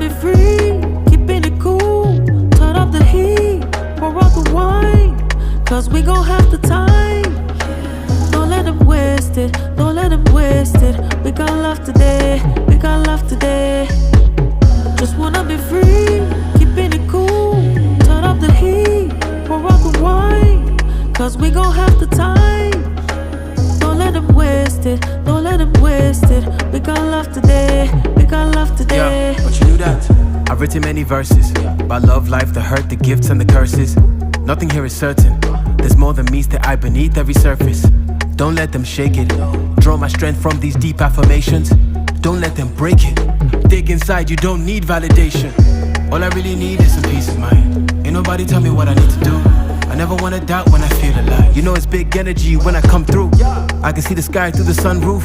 be free, keeping it cool. Turn up the heat, pour out the wine, cause we gon' have the time. Don't let them waste it, don't let them waste it. We got love today, we got love today. Just wanna be free, keeping it cool. Turn up the heat, pour out the wine, cause we gon' have the time. Don't let them waste it, don't let them waste it. We got love today, we got love today. Yeah, but you knew that. I've written many verses about love, life, the hurt, the gifts and the curses. Nothing here is certain. There's more than meets the eye beneath every surface. Don't let them shake it. Draw my strength from these deep affirmations. Don't let them break it. Dig inside, you don't need validation. All I really need is some peace of mind. Ain't nobody tell me what I need to do. I never wanna doubt when I feel alive. You know it's big energy when I come through. I can see the sky through the sunroof.